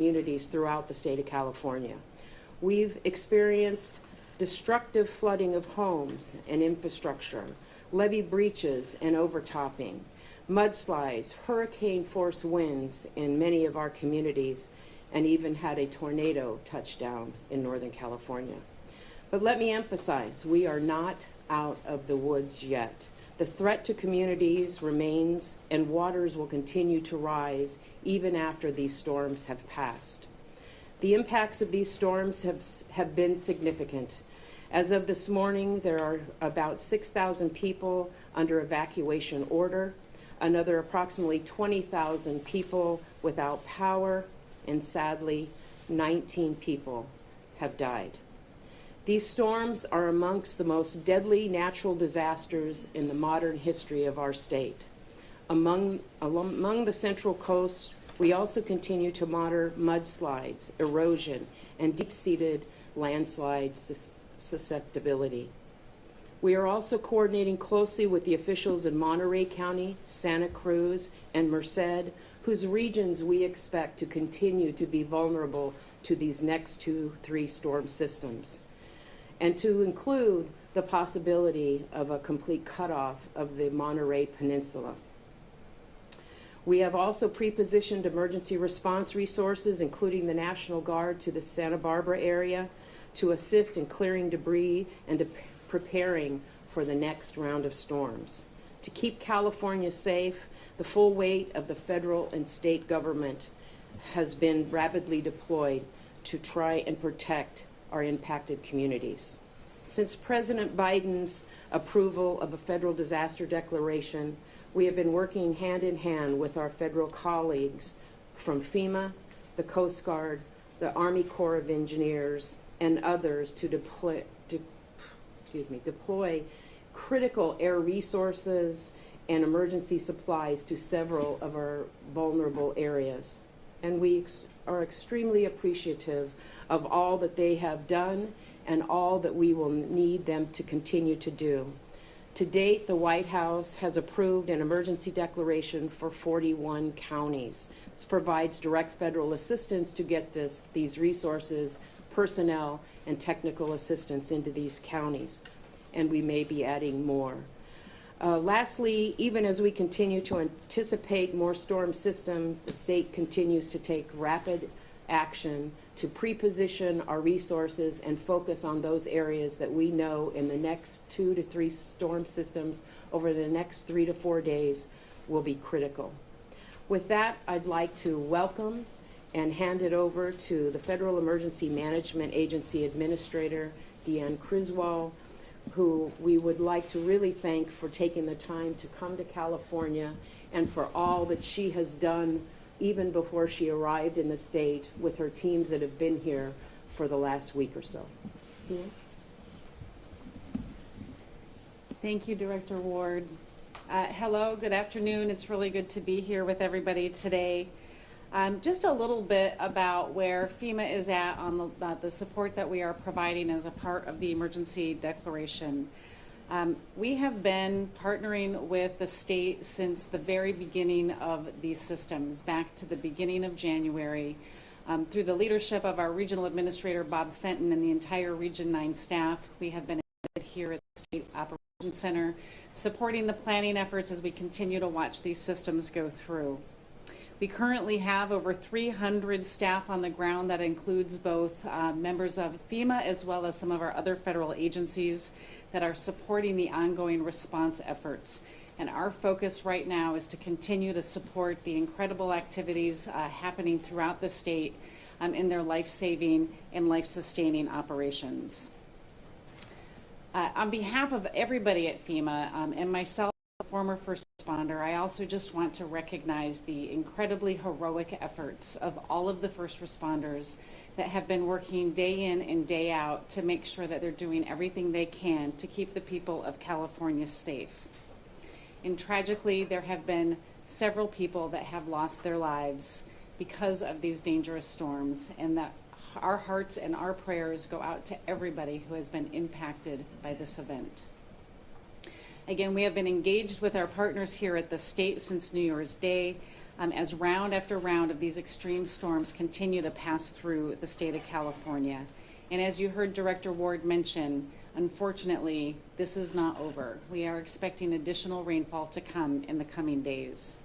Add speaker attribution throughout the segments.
Speaker 1: communities throughout the state of California. We've experienced destructive flooding of homes and infrastructure, levee breaches and overtopping, mudslides, hurricane-force winds in many of our communities, and even had a tornado touch down in Northern California. But let me emphasize, we are not out of the woods yet. The threat to communities remains, and waters will continue to rise even after these storms have passed. The impacts of these storms have been significant. As of this morning, there are about 6,000 people under evacuation order, another approximately 20,000 people without power, and sadly, 19 people have died. These storms are amongst the most deadly natural disasters in the modern history of our state. Among the Central Coast, we also continue to monitor mudslides, erosion, and deep-seated landslide susceptibility. We are also coordinating closely with the officials in Monterey County, Santa Cruz, and Merced, whose regions we expect to continue to be vulnerable to these next 2-3 storm systems, and to include the possibility of a complete cutoff of the Monterey Peninsula. We have also pre-positioned emergency response resources, including the National Guard, to the Santa Barbara area to assist in clearing debris and preparing for the next round of storms. To keep California safe, the full weight of the federal and state government has been rapidly deployed to try and protect our impacted communities. Since President Biden's approval of a federal disaster declaration, we have been working hand in hand with our federal colleagues from FEMA, the Coast Guard, the Army Corps of Engineers, and others to deploy critical air resources and emergency supplies to several of our vulnerable areas. And we are extremely appreciative of all that they have done and all that we will need them to continue to do. To date, the White House has approved an emergency declaration for 41 counties. This provides direct federal assistance to get these resources, personnel, and technical assistance into these counties, and we may be adding more. Lastly, even as we continue to anticipate more storm systems, the state continues to take rapid action to pre-position our resources and focus on those areas that we know in the next 2 to 3 storm systems over the next 3 to 4 days will be critical. With that, I'd like to welcome and hand it over to the Federal Emergency Management Agency Administrator, Deanne Criswell, who we would like to really thank for taking the time to come to California and for all that she has done even before she arrived in the state with her teams that have been here for the last week or so. Deanne?
Speaker 2: Thank you, Director Ward. Hello, good afternoon. It's really good to be here with everybody today. Just a little bit about where FEMA is at on the support that we are providing as a part of the emergency declaration. We have been partnering with the state since the very beginning of these systems, back to the beginning of January, through the leadership of our Regional Administrator, Bob Fenton, and the entire Region 9 staff. We have been here at the State Operations Center, supporting the planning efforts as we continue to watch these systems go through. We currently have over 300 staff on the ground. That includes both members of FEMA as well as some of our other federal agencies that are supporting the ongoing response efforts. And our focus right now is to continue to support the incredible activities happening throughout the state in their life-saving and life-sustaining operations. On behalf of everybody at FEMA and myself, a former first responder, I also just want to recognize the incredibly heroic efforts of all of the first responders that have been working day in and day out to make sure that they're doing everything they can to keep the people of California safe. And tragically, there have been several people that have lost their lives because of these dangerous storms, and that our hearts and our prayers go out to everybody who has been impacted by this event. Again, we have been engaged with our partners here at the state since New Year's Day. as round after round of these extreme storms continue to pass through the state of California. And as you heard Director Ward mention, unfortunately, this is not over. We are expecting additional rainfall to come in the coming days.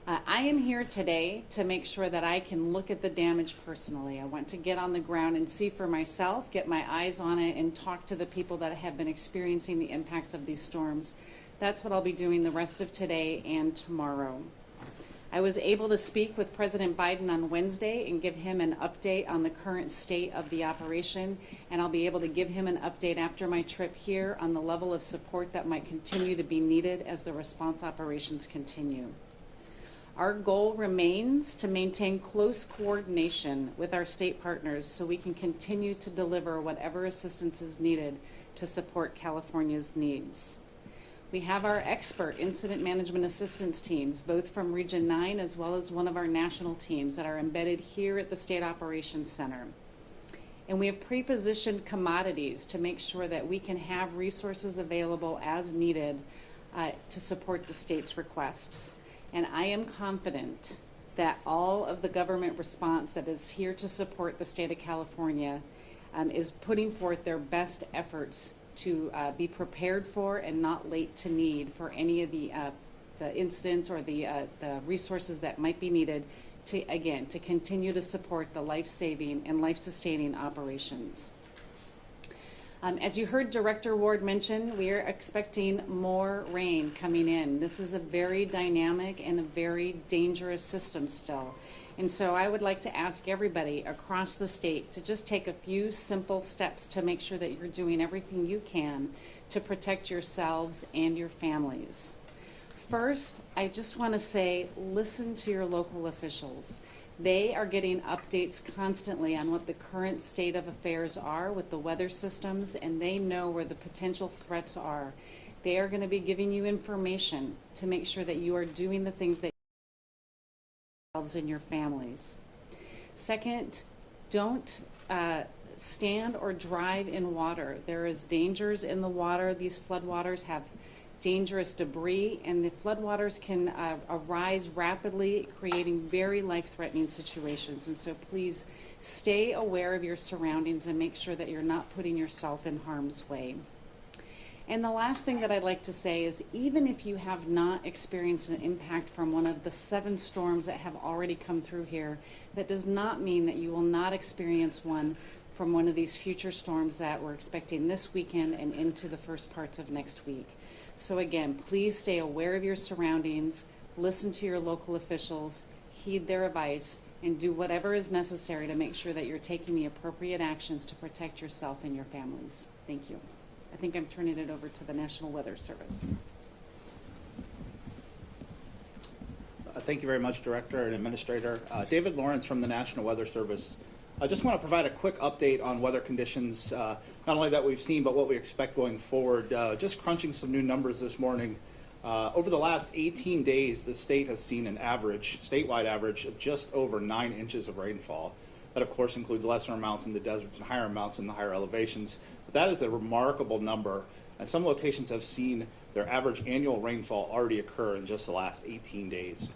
Speaker 2: I am here today to make sure that I can look at the damage personally. I want to get on the ground and see for myself, get my eyes on it, and talk to the people that have been experiencing the impacts of these storms. That's what I'll be doing the rest of today and tomorrow. I was able to speak with President Biden on Wednesday and give him an update on the current state of the operation, and I'll be able to give him an update after my trip here on the level of support that might continue to be needed as the response operations continue. Our goal remains to maintain close coordination with our state partners so we can continue to deliver whatever assistance is needed to support California's needs. We have our expert incident management assistance teams, both from Region 9 as well as one of our national teams that are embedded here at the State Operations Center. And we have pre-positioned commodities to make sure that we can have resources available as needed to support the state's requests. And I am confident that all of the government response that is here to support the state of California is putting forth their best efforts to be prepared for and not late to need for any of the incidents or the resources that might be needed to, again, to continue to support the life-saving and life-sustaining operations. As you heard Director Ward mention, we are expecting more rain coming in. This is a very dynamic and a very dangerous system still. And so I would like to ask everybody across the state to just take a few simple steps to make sure that you're doing everything you can to protect yourselves and your families. First, I just want to say, listen to your local officials. They are getting updates constantly on what the current state of affairs are with the weather systems, and they know where the potential threats are. They are going to be giving you information to make sure that you are doing the things that yourselves and your families. Second, don't stand or drive in water. There is dangers in the water. These floodwaters have dangerous debris, and the floodwaters can arise rapidly, creating very life-threatening situations. And so please stay aware of your surroundings and make sure that you're not putting yourself in harm's way. And the last thing that I'd like to say is, even if you have not experienced an impact from one of the 7 storms that have already come through here, that does not mean that you will not experience one from one of these future storms that we're expecting this weekend and into the first parts of next week. So again, please stay aware of your surroundings, listen to your local officials, heed their advice, and do whatever is necessary to make sure that you're taking the appropriate actions to protect yourself and your families. Thank you. I think I'm turning it over to the National Weather Service.
Speaker 3: Thank you very much, Director and Administrator. David Lawrence from the National Weather Service. I just want to provide a quick update on weather conditions, not only that we've seen, but what we expect going forward. Just crunching some new numbers this morning. Over the last 18 days, the state has seen an average, statewide average, of just over 9 inches of rainfall. That, of course, includes lesser amounts in the deserts and higher amounts in the higher elevations. But that is a remarkable number, and some locations have seen their average annual rainfall already occur in just the last 18 days.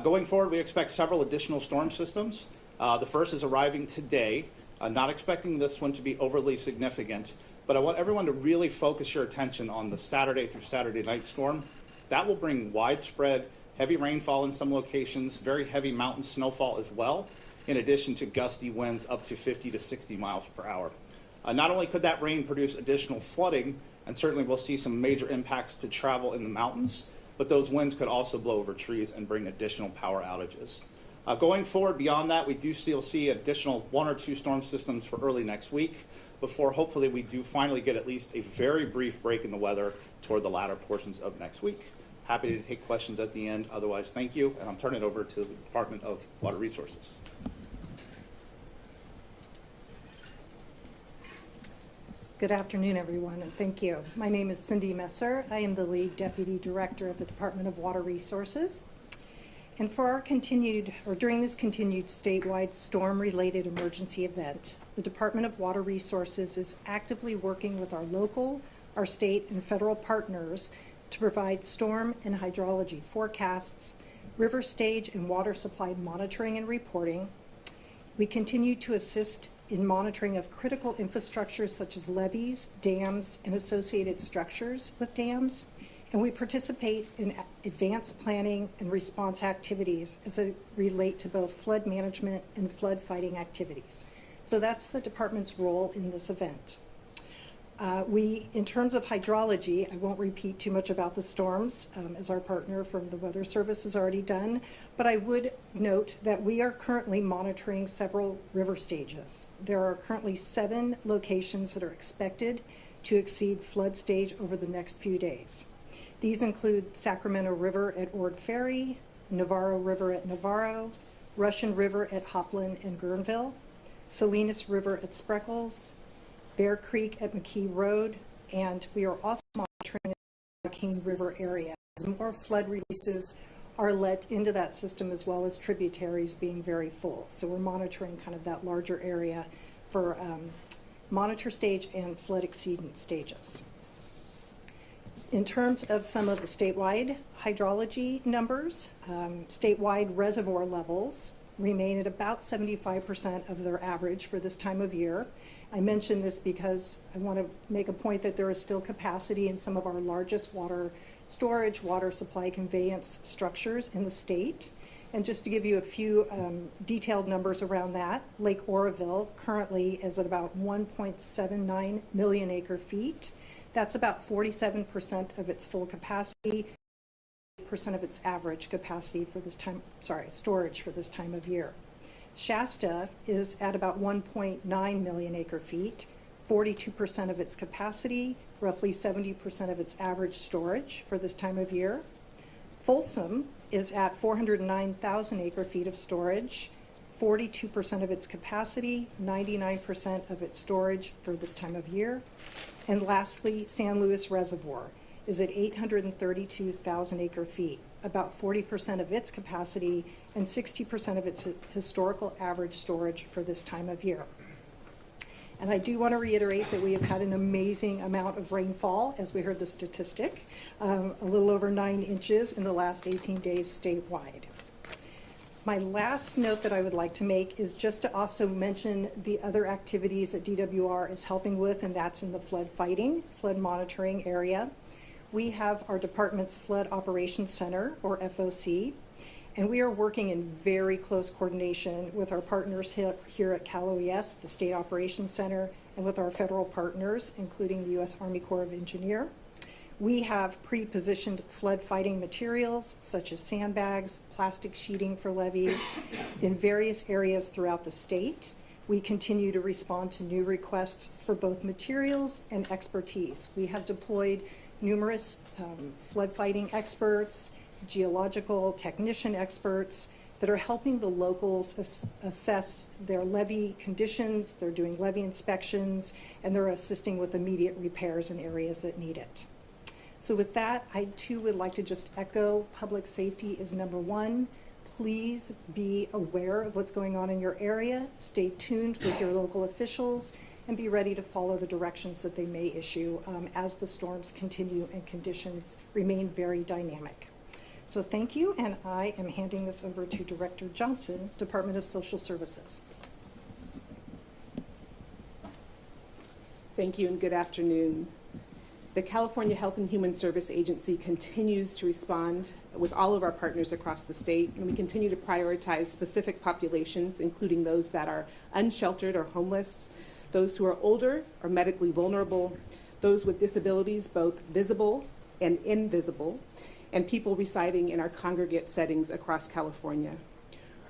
Speaker 3: Going forward, we expect several additional storm systems. The first is arriving today. Not expecting this one to be overly significant, but I want everyone to really focus your attention on the Saturday through Saturday night storm. That will bring widespread heavy rainfall in some locations, very heavy mountain snowfall as well, in addition to gusty winds up to 50 to 60 miles per hour. Not only could that rain produce additional flooding, and certainly we'll see some major impacts to travel in the mountains, but those winds could also blow over trees and bring additional power outages. Going forward beyond that, we do still see additional 1 or 2 storm systems for early next week before hopefully we do finally get at least a very brief break in the weather toward the latter portions of next week. Happy to take questions at the end. Otherwise, thank you, and I'm turning it over to the Department of Water Resources.
Speaker 4: Good afternoon, everyone, and thank you. My name is Cindy Messer. I am the Lead Deputy Director of the Department of Water Resources. And for our during this continued statewide storm-related emergency event, the Department of Water Resources is actively working with our local, our state, and federal partners to provide storm and hydrology forecasts, river stage and water supply monitoring and reporting. We continue to assist in monitoring of critical infrastructure such as levees, dams, and associated structures with dams. And we participate in advanced planning and response activities as they relate to both flood management and flood fighting activities. So that's the department's role in this event. In terms of hydrology, I won't repeat too much about the storms, as our partner from the Weather Service has already done, but I would note that we are currently monitoring several river stages. There are currently 7 locations that are expected to exceed flood stage over the next few days. These include Sacramento River at Ord Ferry, Navarro River at Navarro, Russian River at Hopland and Guerneville, Salinas River at Spreckles, Bear Creek at McKee Road, and we are also monitoring the King River area as more flood releases are let into that system, as well as tributaries being very full. So we're monitoring kind of that larger area for monitor stage and flood exceedant stages. In terms of some of the statewide hydrology numbers, statewide reservoir levels remain at about 75% of their average for this time of year. I mention this because I want to make a point that there is still capacity in some of our largest water storage, water supply conveyance structures in the state. And just to give you a few detailed numbers around that, Lake Oroville currently is at about 1.79 million acre feet. That's about 47% of its full capacity, percent of its average capacity for this time, storage for this time of year. Shasta is at about 1.9 million acre feet, 42% of its capacity, roughly 70% of its average storage for this time of year. Folsom is at 409,000 acre feet of storage, 42% of its capacity, 99% of its storage for this time of year. And lastly, San Luis Reservoir is at 832,000 acre feet, about 40% of its capacity and 60% of its historical average storage for this time of year. And I do want to reiterate that we have had an amazing amount of rainfall, as we heard the statistic, a little over 9 inches in the last 18 days statewide. My last note that I would like to make is just to also mention the other activities that DWR is helping with, and that's in the flood fighting, flood monitoring area. We have our department's Flood Operations Center, or FOC, and we are working in very close coordination with our partners here at Cal OES, the State Operations Center, and with our federal partners, including the U.S. Army Corps of Engineers. We have pre-positioned flood fighting materials such as sandbags, plastic sheeting for levees in various areas throughout the state. We continue to respond to new requests for both materials and expertise. We have deployed numerous flood fighting experts, geological technician experts that are helping the locals assess their levee conditions. They're doing levee inspections, and they're assisting with immediate repairs in areas that need it. So with that, I too would like to just echo public safety is number one. Please be aware of what's going on in your area. Stay tuned with your local officials and be ready to follow the directions that they may issue as the storms continue and conditions remain very dynamic. So thank you, and I am handing this over to Director Johnson, Department of Social Services.
Speaker 5: Thank you and good afternoon. The California Health and Human Service Agency continues to respond with all of our partners across the state, and we continue to prioritize specific populations, including those that are unsheltered or homeless, those who are older or medically vulnerable, those with disabilities, both visible and invisible, and people residing in our congregate settings across California.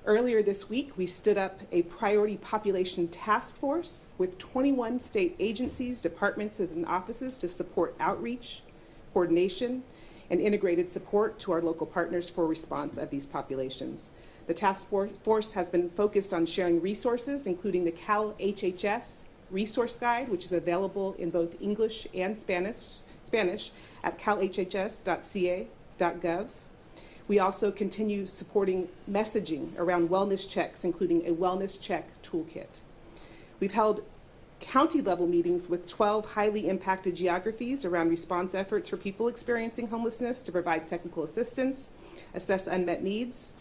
Speaker 5: Earlier this week, we stood up a priority population task force with 21 state agencies, departments, and offices to support outreach, coordination, and integrated support to our local partners for response of these populations. The task force has been focused on sharing resources, including the Cal HHS resource guide, which is available in both English and Spanish at calhhs.ca.gov. We also continue supporting messaging around wellness checks, including a wellness check toolkit. We've held county-level meetings with 12 highly impacted geographies around response efforts for people experiencing homelessness to provide technical assistance, assess unmet needs,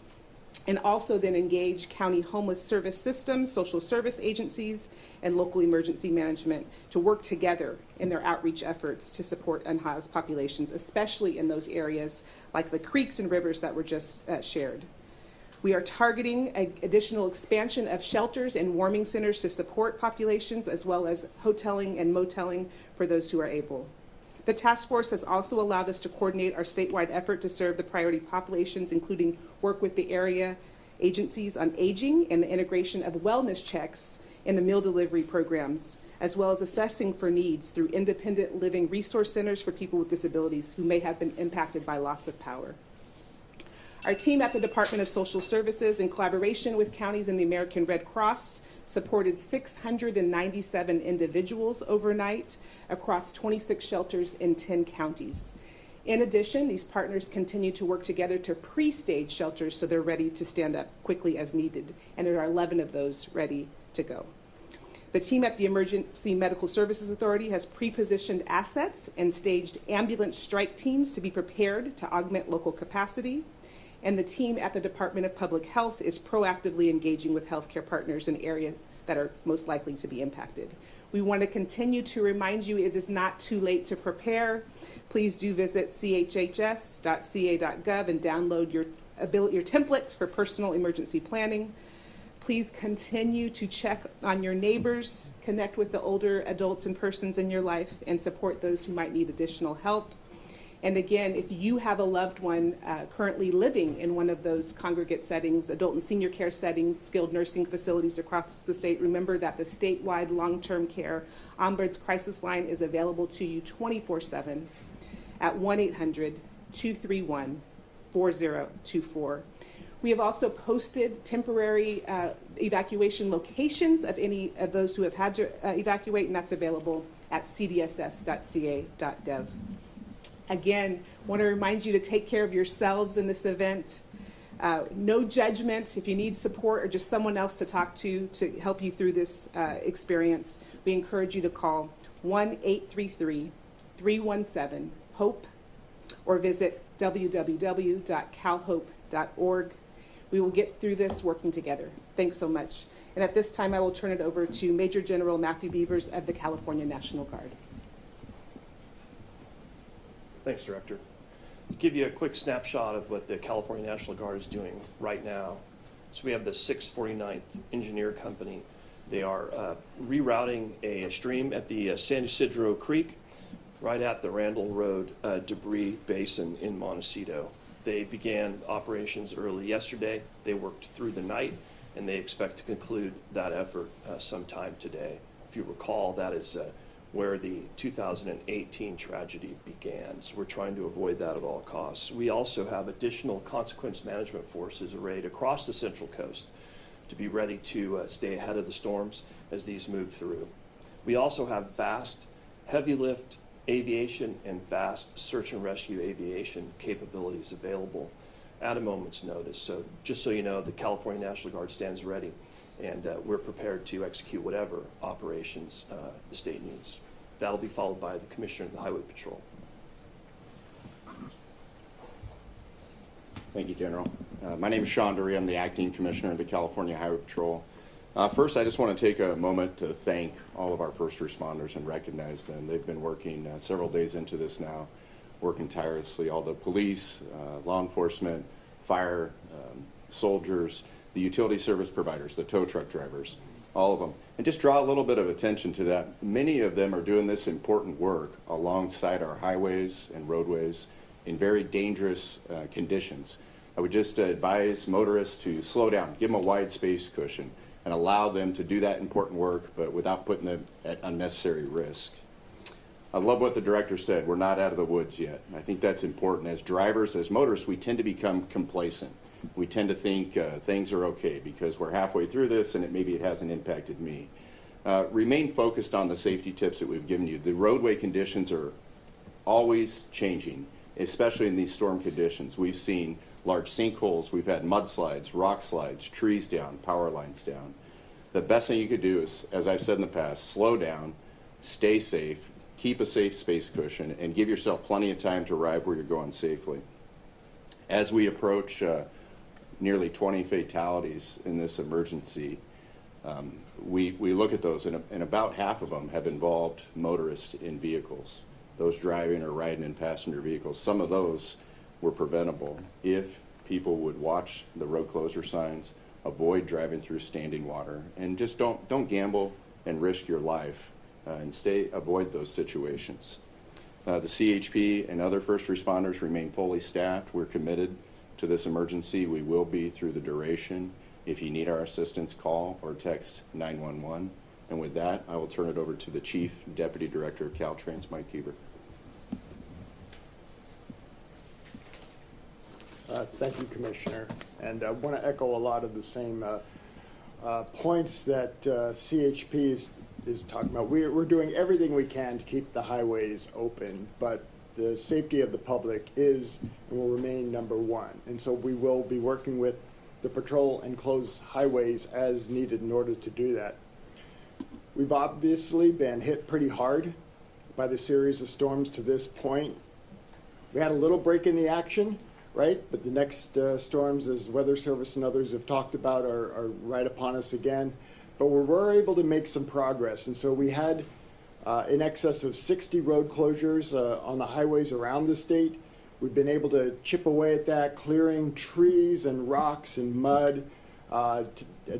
Speaker 5: and also then engage county homeless service systems, social service agencies, and local emergency management to work together in their outreach efforts to support unhoused populations, especially in those areas like the creeks and rivers that were just shared. We are targeting an additional expansion of shelters and warming centers to support populations, as well as hoteling and moteling for those who are able. The task force has also allowed us to coordinate our statewide effort to serve the priority populations, including work with the area agencies on aging and the integration of wellness checks in the meal delivery programs, as well as assessing for needs through independent living resource centers for people with disabilities who may have been impacted by loss of power. Our team at the Department of Social Services, in collaboration with counties and the American Red Cross, supported 697 individuals overnight across 26 shelters in 10 counties. In addition, these partners continue to work together to pre-stage shelters so they're ready to stand up quickly as needed, and there are 11 of those ready to go. The team at the Emergency Medical Services Authority has pre-positioned assets and staged ambulance strike teams to be prepared to augment local capacity. And the team at the Department of Public Health is proactively engaging with healthcare partners in areas that are most likely to be impacted. We want to continue to remind you it is not too late to prepare. Please do visit chhs.ca.gov and download your templates for personal emergency planning. Please continue to check on your neighbors, connect with the older adults and persons in your life, and support those who might need additional help. And again, if you have a loved one currently living in one of those congregate settings, adult and senior care settings, skilled nursing facilities across the state, remember that the statewide long-term care Ombuds Crisis Line is available to you 24/7 at 1-800-231-4024. We have also posted temporary evacuation locations of any of those who have had to evacuate, and that's available at cdss.ca.gov. Again, want to remind you to take care of yourselves in this event. No judgment. If you need support or just someone else to talk to help you through this experience, we encourage you to call 1-833-317-HOPE or visit www.calhope.org. We will get through this working together. Thanks so much. And at this time, I will turn it over to Major General Matthew Beavers of the California National Guard.
Speaker 6: Thanks, Director. To give you a quick snapshot of what the California National Guard is doing right now. So we have the 649th Engineer Company. They are rerouting a stream at the San Ysidro Creek right at the Randall Road debris basin in Montecito. They began operations early yesterday. They worked through the night, and they expect to conclude that effort sometime today. If you recall, that is where the 2018 tragedy began. So we're trying to avoid that at all costs. We also have additional consequence management forces arrayed across the Central Coast to be ready to stay ahead of the storms as these move through. We also have vast heavy lift aviation and vast search and rescue aviation capabilities available at a moment's notice. So just so you know, the California National Guard stands ready, and we're prepared to execute whatever operations the state needs. That'll be followed by the Commissioner of the Highway Patrol.
Speaker 7: Thank you, General. My name is Sean Dury. I'm the Acting Commissioner of the California Highway Patrol. First, I just want to take a moment to thank all of our first responders and recognize them. They've been working several days into this now, working tirelessly. All the police, law enforcement, fire, soldiers, the utility service providers, the tow truck drivers, all of them. And just draw a little bit of attention to that. Many of them are doing this important work alongside our highways and roadways in very dangerous conditions. I would just advise motorists to slow down, give them a wide space cushion, and allow them to do that important work, but without putting them at unnecessary risk. I love what the director said. We're not out of the woods yet. I think that's important. As drivers, as motorists, we tend to become complacent. We tend to think things are okay because we're halfway through this and maybe it hasn't impacted me. Remain focused on the safety tips that we've given you. The roadway conditions are always changing, especially in these storm conditions. We've seen large sinkholes, we've had mudslides, rock slides, trees down, power lines down. The best thing you could do is, as I've said in the past, slow down, stay safe, keep a safe space cushion, and give yourself plenty of time to arrive where you're going safely. As we approach nearly 20 fatalities in this emergency, we look at those, and about half of them have involved motorists in vehicles, those driving or riding in passenger vehicles. Some of those were preventable if people would watch the road closure signs, avoid driving through standing water, and just don't gamble and risk your life, and avoid those situations. The CHP and other first responders remain fully staffed. We're committed to this emergency. We will be through the duration. If you need our assistance, call or text 911. And with that, I will turn it over to the Chief Deputy Director of Caltrans, Mike Keever.
Speaker 8: Thank you, Commissioner. And I want to echo a lot of the same points that CHP is talking about. We're doing everything we can to keep the highways open, but the safety of the public is and will remain number one. And so we will be working with the patrol and close highways as needed in order to do that. We've obviously been hit pretty hard by the series of storms to this point. We had a little break in the action, right? But the next storms, as Weather Service and others have talked about, are right upon us again. But we were able to make some progress. And so we had in excess of 60 road closures on the highways around the state. We've been able to chip away at that, clearing trees and rocks and mud,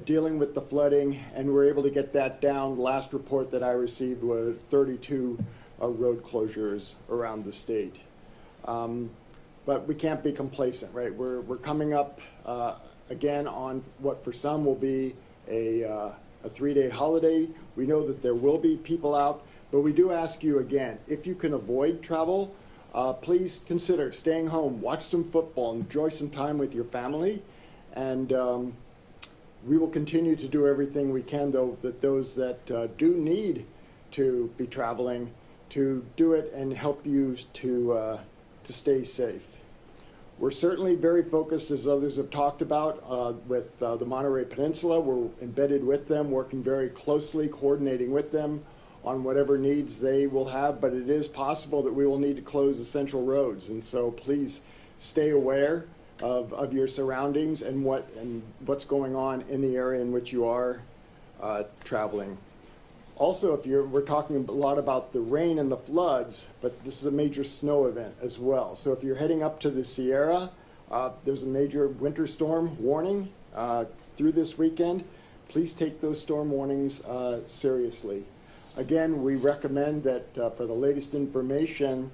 Speaker 8: dealing with the flooding, and we're able to get that down. The last report that I received was 32 road closures around the state. But we can't be complacent, right? We're coming up again on what for some will be a 3-day holiday. We know that there will be people out, but we do ask you again, if you can avoid travel, please consider staying home, watch some football, enjoy some time with your family, and we will continue to do everything we can, though, that those that do need to be traveling, to do it and help you to stay safe. We're certainly very focused, as others have talked about, with the Monterey Peninsula. We're embedded with them, working very closely, coordinating with them on whatever needs they will have, but it is possible that we will need to close essential roads. And so please stay aware of your surroundings and what's going on in the area in which you are traveling. Also, we're talking a lot about the rain and the floods, but this is a major snow event as well. So if you're heading up to the Sierra, there's a major winter storm warning through this weekend. Please take those storm warnings seriously. Again, we recommend that for the latest information,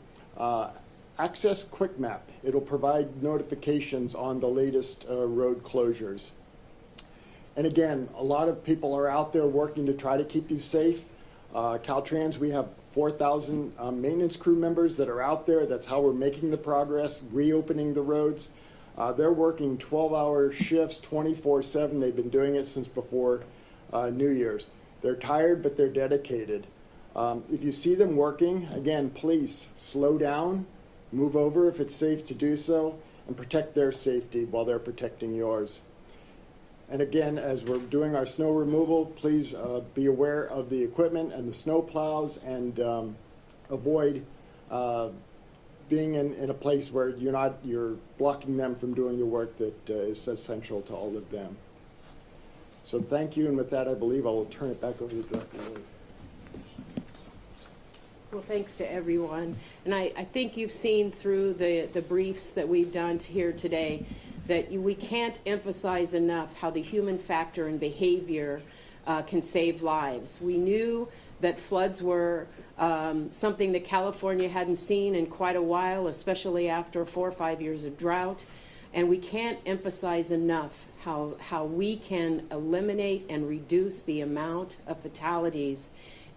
Speaker 8: access QuickMap. It'll provide notifications on the latest road closures. And again, a lot of people are out there working to try to keep you safe. Caltrans, we have 4,000 maintenance crew members that are out there. That's how we're making the progress, reopening the roads. They're working 12-hour shifts, 24/7. They've been doing it since before New Year's. They're tired, but they're dedicated. If you see them working, again, please slow down, move over if it's safe to do so, and protect their safety while they're protecting yours. And again, as we're doing our snow removal, please be aware of the equipment and the snow plows, and avoid being in a place where you're blocking them from doing the work that is essential to all of them. So thank you, and with that, I believe I will turn it back over to Director Ward.
Speaker 1: Well, thanks to everyone. And I think you've seen through the briefs that we've done here today that we can't emphasize enough how the human factor and behavior can save lives. We knew that floods were something that California hadn't seen in quite a while, especially after 4 or 5 years of drought. And we can't emphasize enough how we can eliminate and reduce the amount of fatalities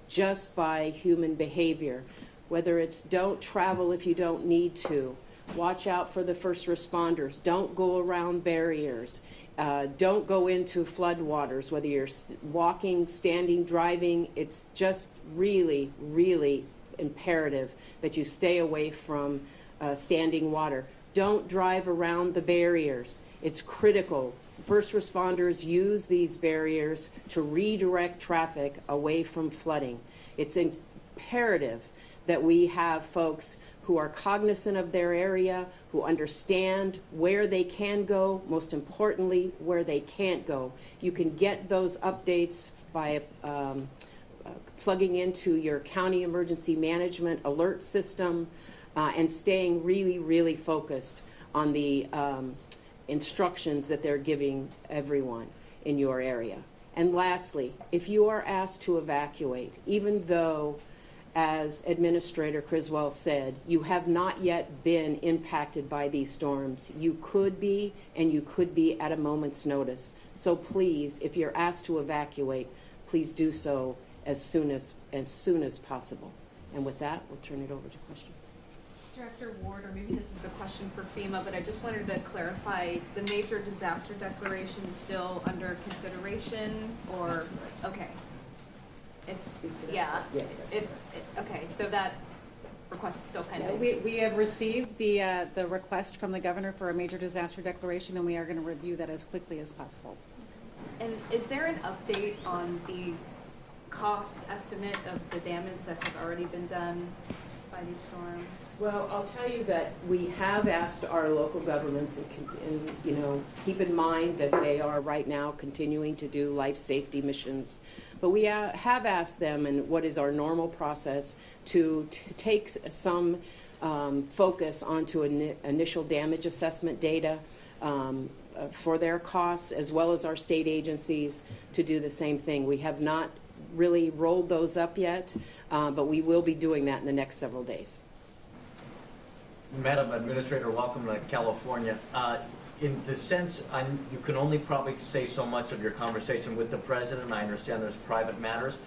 Speaker 1: just by human behavior. Whether it's don't travel if you don't need to, watch out for the first responders, don't go around barriers, don't go into floodwaters, whether you're walking, standing, driving. It's just really, really imperative that you stay away from standing water. Don't drive around the barriers. It's critical. First responders use these barriers to redirect traffic away from flooding. It's imperative that we have folks who are cognizant of their area, who understand where they can go, most importantly, where they can't go. You can get those updates by plugging into your county emergency management alert system and staying really, really focused on the instructions that they're giving everyone in your area. And lastly, if you are asked to evacuate, even though, as Administrator Criswell said, you have not yet been impacted by these storms, you could be, and you could be at a moment's notice. So please, if you're asked to evacuate, please do so as soon as possible. And with that, we'll turn it over to questions.
Speaker 9: Director Ward, or maybe this is a question for FEMA, but I just wanted to clarify, the major disaster declaration is still under consideration, or, okay.
Speaker 1: Speak to that.
Speaker 9: Yeah.
Speaker 1: Yes.
Speaker 9: Okay, so that request is still pending.
Speaker 2: We have received the request from the governor for a major disaster declaration, and we are going to review that as quickly as possible.
Speaker 9: And is there an update on the cost estimate of the damage that has already been done by these storms?
Speaker 1: Well, I'll tell you that we have asked our local governments, and you know, keep in mind that they are right now continuing to do life safety missions. But we have asked them, and what is our normal process, to take some focus onto initial damage assessment data for their costs, as well as our state agencies to do the same thing. We have not really rolled those up yet, but we will be doing that in the next several days.
Speaker 10: Madam Administrator, welcome to California. In the sense, you can only probably say so much of your conversation with the President. I understand there's private matters.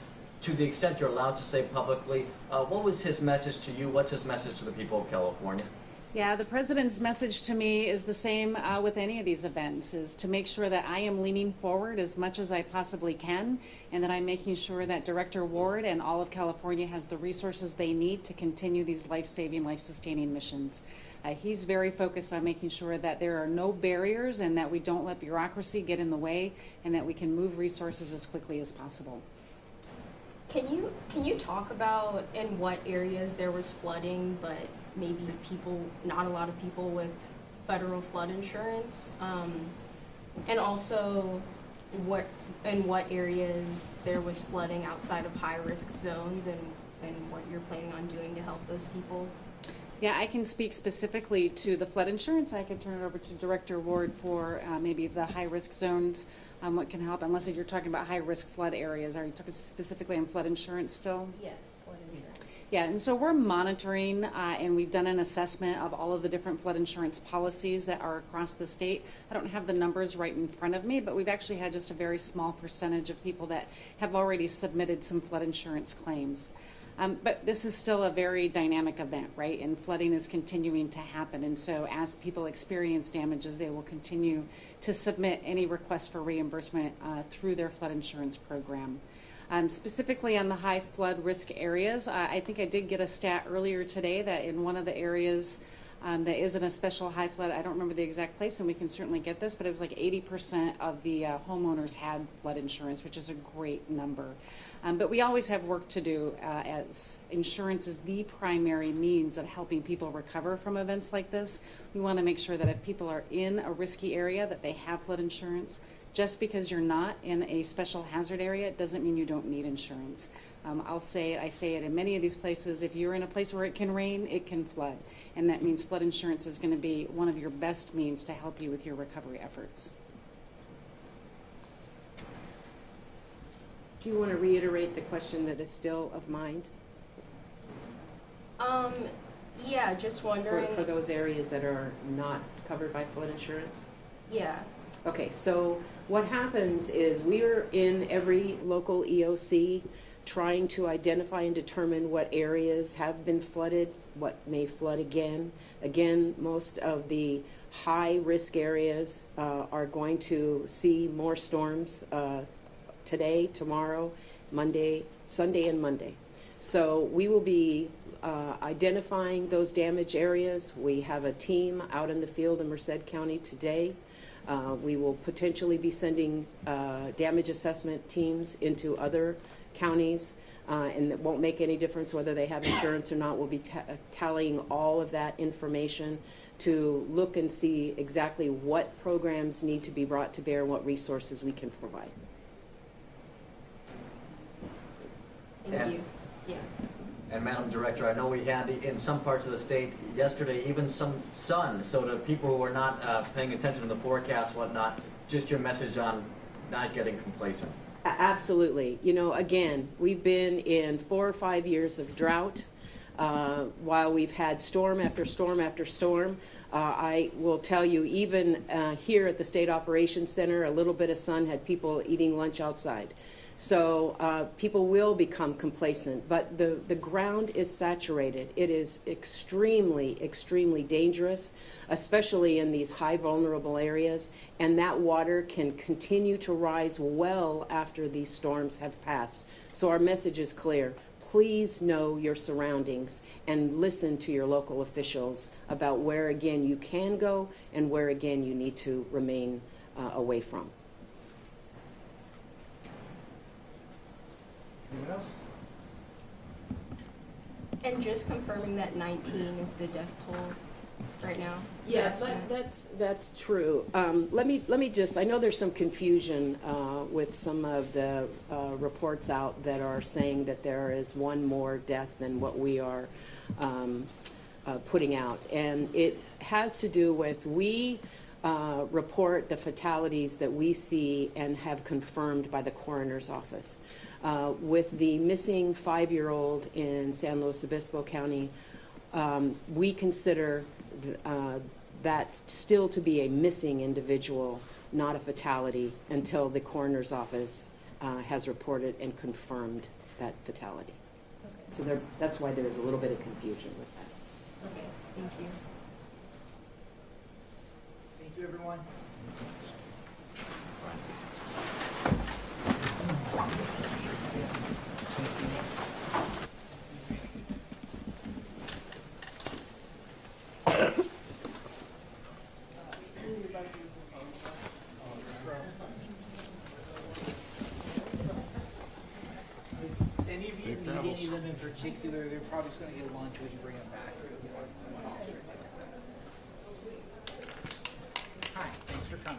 Speaker 10: To the extent you're allowed to say publicly, what was his message to you? What's his message to the people of California?
Speaker 2: Yeah, the President's message to me is the same with any of these events, is to make sure that I am leaning forward as much as I possibly can, and that I'm making sure that Director Ward and all of California has the resources they need to continue these life-saving, life-sustaining missions. He's very focused on making sure that there are no barriers and that we don't let bureaucracy get in the way, and that we can move resources as quickly as possible.
Speaker 11: Can you talk about in what areas there was flooding, but maybe not a lot of people with federal flood insurance, and also in what areas there was flooding outside of high-risk zones, and what you're planning on doing to help those people?
Speaker 2: Yeah, I can speak specifically to the flood insurance. I can turn it over to Director Ward for maybe the high-risk zones, what can help, unless you're talking about high-risk flood areas. Are you talking specifically on flood insurance still?
Speaker 11: Yes, flood insurance.
Speaker 2: Yeah, and so we're monitoring, and we've done an assessment of all of the different flood insurance policies that are across the state. I don't have the numbers right in front of me, but we've actually had just a very small percentage of people that have already submitted some flood insurance claims. But this is still a very dynamic event, right? And flooding is continuing to happen. And so as people experience damages, they will continue to submit any request for reimbursement through their flood insurance program. Specifically on the high flood risk areas, I think I did get a stat earlier today that in one of the areas that is in a special high flood, I don't remember the exact place, and we can certainly get this, but it was like 80% of the homeowners had flood insurance, which is a great number. But we always have work to do, as insurance is the primary means of helping people recover from events like this. We want to make sure that if people are in a risky area, that they have flood insurance. Just because you're not in a special hazard area doesn't mean you don't need insurance. I say it in many of these places, if you're in a place where it can rain, it can flood. And that means flood insurance is going to be one of your best means to help you with your recovery efforts.
Speaker 1: Do you want to reiterate the question that is still of mind?
Speaker 11: Yeah, just wondering.
Speaker 1: For those areas that are not covered by flood insurance?
Speaker 11: Yeah.
Speaker 1: Okay, so what happens is we're in every local EOC trying to identify and determine what areas have been flooded, what may flood again. Again, most of the high-risk areas are going to see more storms today, tomorrow, Monday, Sunday, and Monday. So we will be identifying those damaged areas. We have a team out in the field in Merced County today We will potentially be sending damage assessment teams into other counties, and it won't make any difference whether they have insurance or not. We'll be tallying all of that information to look and see exactly what programs need to be brought to bear and what resources we can provide.
Speaker 11: Thank you. Yeah.
Speaker 10: And Madam Director, I know we had in some parts of the state yesterday even some sun, so to people who are not paying attention to the forecast, whatnot, just your message on not getting complacent.
Speaker 1: Absolutely. You know, again, we've been in 4 or 5 years of drought. While we've had storm after storm after storm, I will tell you, even here at the State Operations Center, a little bit of sun had people eating lunch outside. So people will become complacent, but the ground is saturated. It is extremely, extremely dangerous, especially in these high vulnerable areas, and that water can continue to rise well after these storms have passed. So our message is clear. Please know your surroundings and listen to your local officials about where, again, you can go and where, again, you need to remain away from.
Speaker 12: Anyone else?
Speaker 11: And just confirming that 19 is the death toll right now.
Speaker 1: Yes, that's true. Let me just, I know there's some confusion with some of the reports out that are saying that there is one more death than what we are putting out. And it has to do with, we report the fatalities that we see and have confirmed by the coroner's office. With the missing 5-year-old in San Luis Obispo County, we consider that still to be a missing individual, not a fatality, until the coroner's office has reported and confirmed that fatality. Okay. So that's why there is a little bit of confusion with that.
Speaker 11: Okay, thank you.
Speaker 12: Thank you, everyone. Any of you need any of them in particular, they're probably just going to get lunch when you bring them back. Hi, thanks for coming.